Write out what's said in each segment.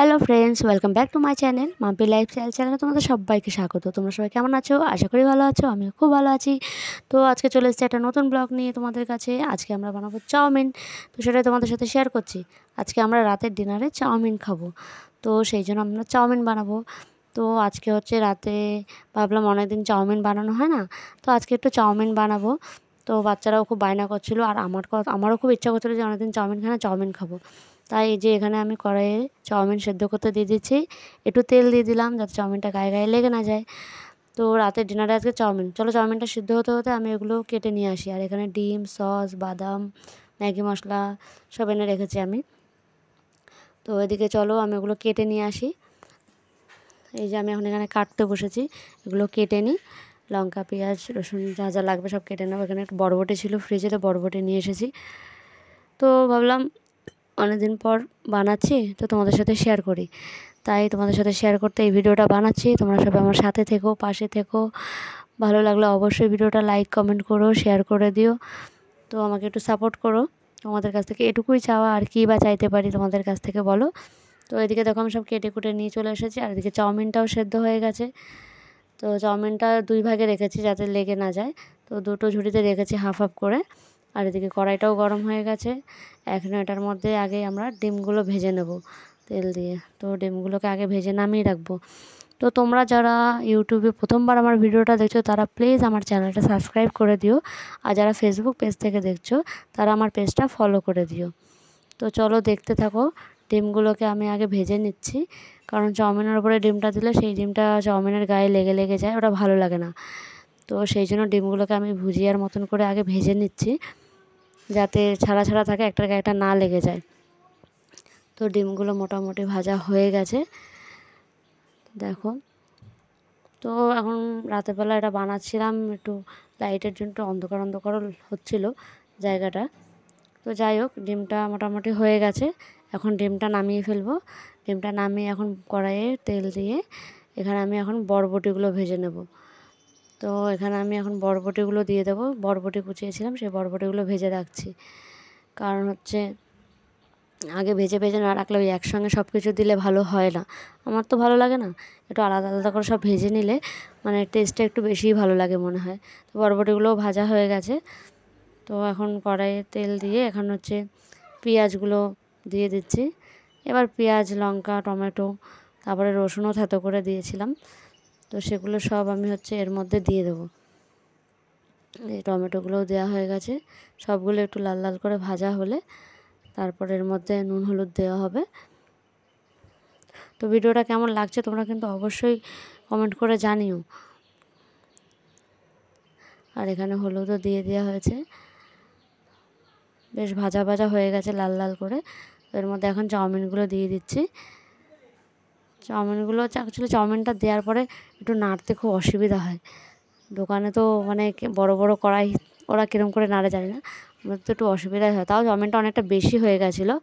Hello friends, welcome back to my channel Mampi lifestyle চ্যানেলে তোমাদের সবাইকে স্বাগত। তোমরা সবাই কেমন আছো? আশা করি ভালো আছো। আমিও খুব ভালো আছি। তো আজকে চলে এসেছি একটা নতুন ব্লগ নিয়ে তোমাদের কাছে। আজকে আমরা বানাবো চাউমিন। তো সেটাই তোমাদের সাথে শেয়ার করছি। আজকে আমরা রাতের ডিনারে চাউমিন খাবো। তো সেই জন্য আমরা চাউমিন বানাবো। তো আজকে হচ্ছে রাতে ভাবলাম অনেকদিন চাউমিন বানানো হয় না, তো আজকে একটু চাউমিন বানাবো। তো বাচ্চারাও খুব বায়না করছিলো, আর আমারও খুব ইচ্ছা করছিলো যে অনেকদিন চাউমিন খাই না, চাউমিন খাবো। তাই এই যে এখানে আমি কড়াইয়ে চাউমিন সেদ্ধ করতে দিয়ে দিচ্ছি। একটু তেল দিয়ে দিলাম যাতে চাউমিনটা গায়ে গায়ে লেগে না যায়। তো রাতের ডিনারে আজকে চাউমিন। চলো চাউমিনটা সিদ্ধ হতে হতে আমি এগুলো কেটে নিয়ে আসি। আর এখানে ডিম, সস, বাদাম, ম্যাগি মশলা সব এনে রেখেছি আমি। তো এদিকে চলো আমি ওগুলো কেটে নিয়ে আসি। এই যে আমি এখন এখানে কাটতে বসেছি, এগুলো কেটে নিই। লঙ্কা, পেঁয়াজ, রসুন যা যা লাগবে সব কেটে নেবো। এখানে একটু বরবটি ছিল ফ্রিজে, তো বরবটি নিয়ে এসেছি। তো ভাবলাম অনেকদিন পর বানাচ্ছি, তো তোমাদের সাথে শেয়ার করি। তাই তোমাদের সাথে শেয়ার করতে এই ভিডিওটা বানাচ্ছি। তোমরা সবাই আমার সাথে থেকো, পাশে থেকো। ভালো লাগলে অবশ্যই ভিডিওটা লাইক, কমেন্ট করো, শেয়ার করে দিও। তো আমাকে একটু সাপোর্ট করো। তোমাদের কাছ থেকে এটুকুই চাওয়া, আর কী বা চাইতে পারি তোমাদের কাছ থেকে বলো। তো এদিকে দেখো আমি সব কেটে কুটে নিয়ে চলে এসেছি। আর এদিকে চাউমিনটাও সেদ্ধ হয়ে গেছে। তো চাউমিনটা দুই ভাগে রেখেছি যাতে লেগে না যায়। তো দুটো ঝুড়িতে রেখেছি হাফ হাফ করে। আর এদিকে কড়াইটাও গরম হয়ে গেছে। এখন এটার মধ্যে আগে আমরা ডিমগুলো ভেজে নেব তেল দিয়ে। তো ডিমগুলোকে আগে ভেজে নামিয়ে রাখবো। তো তোমরা যারা ইউটিউবে প্রথমবার আমার ভিডিওটা দেখছো তারা প্লিজ আমার চ্যানেলটা সাবস্ক্রাইব করে দিও। আর যারা ফেসবুক পেজ থেকে দেখছো তারা আমার পেজটা ফলো করে দিও। তো চলো দেখতে থাকো। ডিমগুলোকে আমি আগে ভেজে নিচ্ছি, কারণ চাউমিনের উপরে ডিমটা দিলে সেই ডিমটা চাউমিনের গায়ে লেগে লেগে যায়, ওটা ভালো লাগে না। তো সেই জন্য ডিমগুলোকে আমি ভুজিয়ার মতন করে আগে ভেজে নিচ্ছি, যাতে ছাড়া ছাড়া থাকে, একটার গায়ে একটা না লেগে যায়। তো ডিমগুলো মোটামুটি ভাজা হয়ে গেছে দেখো। তো এখন রাতের বেলা এটা বানাচ্ছিলাম, একটু লাইটের জন্য একটু অন্ধকার অন্ধকার হচ্ছিল জায়গাটা। তো যাই হোক, ডিমটা মোটামুটি হয়ে গেছে। এখন ডিমটা নামিয়ে ফেলবো। ডিমটা নামিয়ে এখন কড়াইয়ে তেল দিয়ে এখানে আমি এখন বরবটিগুলো ভেজে নেব। তো এখানে আমি এখন বরবটিগুলো দিয়ে দেবো। বরবটি কুচিয়েছিলাম, সেই বরবটিগুলো ভেজে রাখছি। কারণ হচ্ছে আগে ভেজে ভেজে না রাখলে ওই একসঙ্গে সব কিছু দিলে ভালো হয় না, আমার তো ভালো লাগে না। একটু আলাদা আলাদা করে সব ভেজে নিলে মানে টেস্টটা একটু বেশিই ভালো লাগে মনে হয়। তো বরবটিগুলোও ভাজা হয়ে গেছে। তো এখন কড়াইয়ে তেল দিয়ে এখন হচ্ছে পেঁয়াজগুলো দিয়ে দিচ্ছি। এবার পেঁয়াজ, লঙ্কা, টমেটো, তারপরে রসুনও থেতো করে দিয়েছিলাম। তো সেগুলো সব আমি হচ্ছে এর মধ্যে দিয়ে দেবো। এই টমেটোগুলোও দেওয়া হয়ে গেছে। সবগুলো একটু লাল লাল করে ভাজা হলে তারপর এর মধ্যে নুন হলুদ দেওয়া হবে। তো ভিডিওটা কেমন লাগছে তোমরা কিন্তু অবশ্যই কমেন্ট করে জানিও। আর এখানে হলুদও দিয়ে দেওয়া হয়েছে। বেশ ভাজা ভাজা হয়ে গেছে লাল লাল করে। এর মধ্যে এখন চাউমিনগুলো দিয়ে দিচ্ছি। চাউমিনগুলো অ্যাকচুয়ালি চাউমিনটা দেওয়ার পরে একটু নাড়তে খুব অসুবিধা হয়। দোকানে তো মানে বড় বড় কড়াই, ওরা কীরকম করে নাড়ে জানি না, আমাদের তো একটু অসুবিধাই হয়। তাও চাউমিনটা অনেকটা বেশি হয়ে গেছিলো,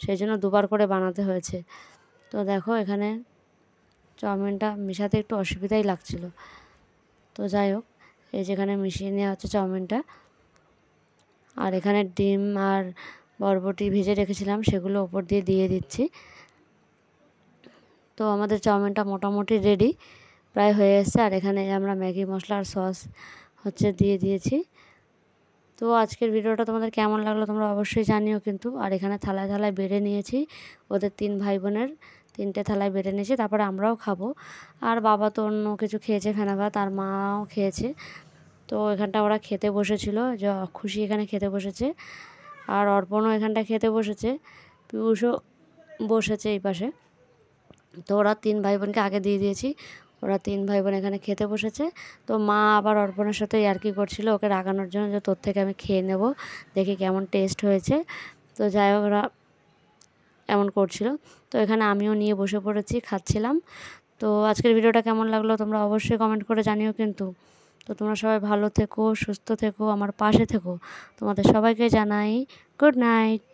সেই জন্য দুবার করে বানাতে হয়েছে। তো দেখো এখানে চাউমিনটা মেশাতে একটু অসুবিধাই লাগছিলো। তো যাই হোক, এই যেখানে মিশিয়ে নেওয়া হচ্ছে চাউমিনটা। আর এখানে ডিম আর বরবটি ভেজে রেখেছিলাম সেগুলো ওপর দিয়ে দিয়ে দিচ্ছি। তো আমাদের চাউমিনটা মোটামুটি রেডি, প্রায় হয়ে এসছে। আর এখানে আমরা ম্যাগি মশলা আর সস হচ্ছে দিয়ে দিয়েছি। তো আজকের ভিডিওটা তোমাদের কেমন লাগলো তোমরা অবশ্যই জানিও কিন্তু। আর এখানে থালায় থালায় বেড়ে নিয়েছি, ওদের 3 ভাই বোনের 3টে থালায় বেড়ে নিয়েছি, তারপরে আমরাও খাবো। আর বাবা তো অন্য কিছু খেয়েছে, ফেনা ভাত, আর মাও খেয়েছে। তো এখানটা ওরা খেতে বসেছিল, যে খুশি এখানে খেতে বসেছে, আর অর্পণও এখানটা খেতে বসেছে, পিয়ুষও বসেছে এই পাশে। তো ওরা 3 ভাই বোনকে আগে দিয়ে দিয়েছি, ওরা 3 ভাই বোন এখানে খেতে বসেছে। তো মা আবার অর্পণের সাথে ইয়ার্কি করছিল ওকে রাগানোর জন্য, যে তোর থেকে আমি খেয়ে নেব, দেখি কেমন টেস্ট হয়েছে। তো যাই হোক, ওরা এমন করছিল। তো এখানে আমিও নিয়ে বসে পড়েছি, খাচ্ছিলাম। তো আজকের ভিডিওটা কেমন লাগলো তোমরা অবশ্যই কমেন্ট করে জানিও কিন্তু। তো তোমরা সবাই ভালো থেকো, সুস্থ থেকো, আমার পাশে থেকো। তোমাদের সবাইকে জানাই গুড নাইট।